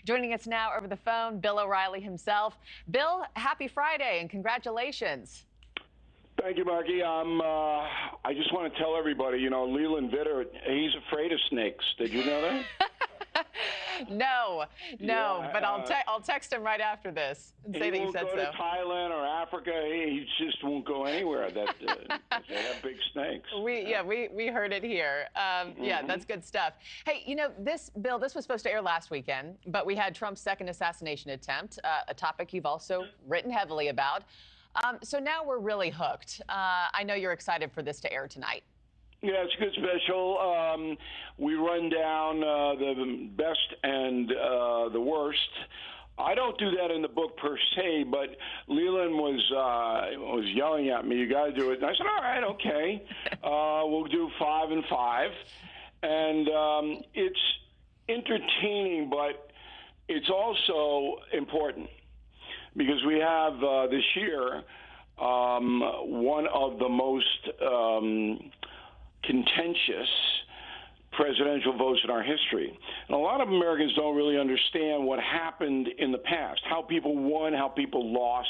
Joining us now over the phone, Bill O'Reilly himself. Bill, happy Friday and congratulations. Thank you, Markie. I just want to tell everybody, Leland Vittert, he's afraid of snakes. Did you know that? No, Yeah, but I'll text him right after this and say that you said so. He won't go to Thailand or Africa. He just won't go anywhere that they have big snakes. We heard it here. Yeah, that's good stuff. Hey, this was supposed to air last weekend, but we had Trump's second assassination attempt, a topic you've also written heavily about. So now we're really hooked. I know you're excited for this to air tonight. Yeah, it's a good special. We run down the best and the worst. I don't do that in the book per se, but Leland was yelling at me, "You got to do it." And I said, "All right, okay. We'll do 5 and 5." And it's entertaining, but it's also important because we have this year one of the most contentious presidential votes in our history. And a lot of Americans don't really understand what happened in the past, how people won, how people lost.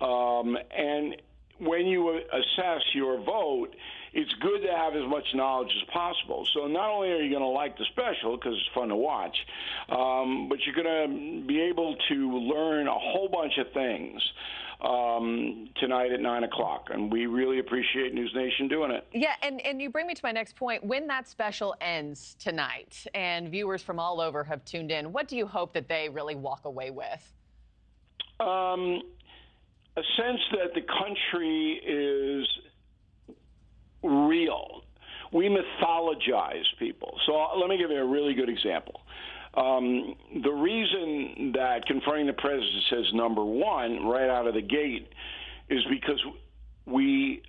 And when you assess your vote, it's good to have as much knowledge as possible. So not only are you going to like the special because it's fun to watch, but you're going to be able to learn a whole bunch of things tonight at 9 o'clock, and we really appreciate NewsNation doing it. Yeah, and you bring me to my next point. When that special ends tonight and viewers from all over have tuned in, what do you hope that they really walk away with? A sense that the country is real. We mythologize people. So let me give you a really good example. The reason that Confronting the Presidents says number one right out of the gate is because we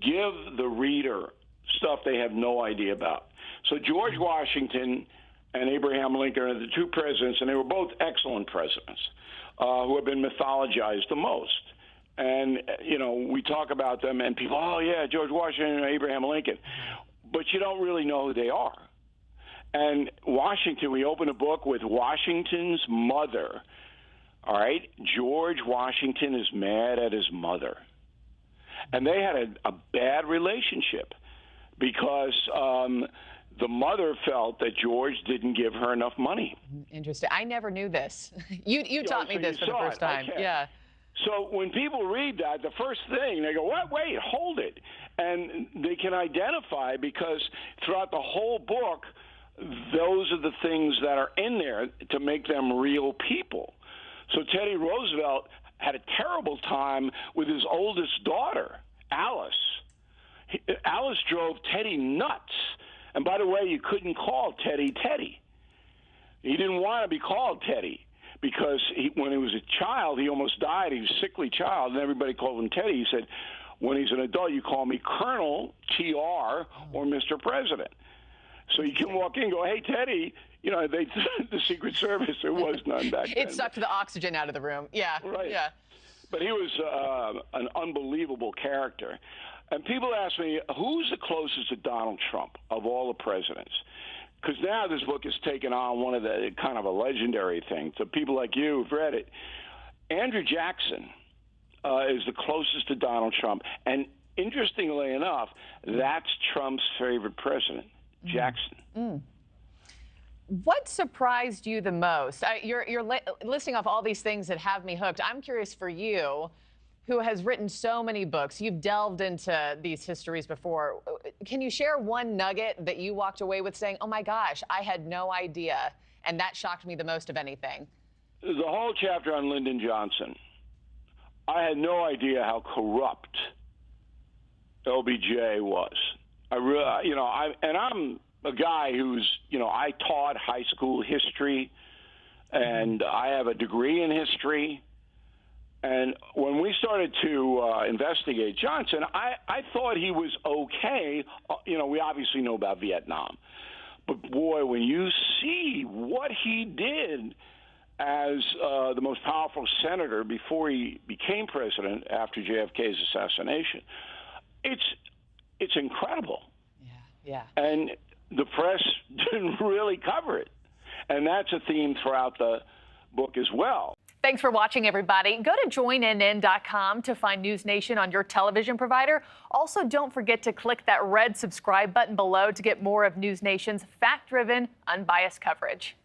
give the reader stuff they have no idea about. So George Washington and Abraham Lincoln are the two presidents, and they were both excellent presidents who have been mythologized the most. And, we talk about them, and people, oh, yeah, George Washington and Abraham Lincoln. But you don't really know who they are. And Washington, we open a book with Washington's mother. All right? George Washington is mad at his mother. And they had a bad relationship because the mother felt that George didn't give her enough money. Interesting. I never knew this. You taught me this for the first time. Okay. Yeah. So when people read that, the first thing, they go, what? Wait, hold it. And they can identify because throughout the whole book, those are the things that are in there to make them real people. So Teddy Roosevelt had a terrible time with his oldest daughter, Alice. Alice drove Teddy nuts. And by the way, you couldn't call Teddy Teddy. He didn't want to be called Teddy because when he was a child, he almost died. He was a sickly child, and everybody called him Teddy. He said, when he's an adult, you call me Colonel, TR, or Mr. President. So you can walk in and go, hey, Teddy, the Secret Service, there was none back then. It sucked the oxygen out of the room. Yeah. Right. Yeah. But he was an unbelievable character. And people ask me, who's the closest to Donald Trump of all the presidents? Because now this book has taken on one of the kind of a legendary thing. So people like you who've read it. Andrew Jackson is the closest to Donald Trump. And interestingly enough, that's Trump's favorite president, Jackson. What surprised you the most? You're listing off all these things that have me hooked. I'm curious for you, who has written so many books. You've delved into these histories before. Can you share one nugget that you walked away with saying, oh, my gosh, I had no idea, and that shocked me the most of anything? The whole chapter on Lyndon Johnson. I had no idea how corrupt LBJ was. I'm a guy who's, I taught high school history, and I have a degree in history. And when we started to investigate Johnson, I thought he was okay. We obviously know about Vietnam. But, boy, when you see what he did as the most powerful senator before he became president after JFK's assassination, it's incredible. Yeah. And the press didn't really cover it. And that's a theme throughout the book as well. Thanks for watching, everybody. Go to joinnn.com to find NewsNation on your television provider. Also, don't forget to click that red subscribe button below to get more of NewsNation's fact-driven, unbiased coverage.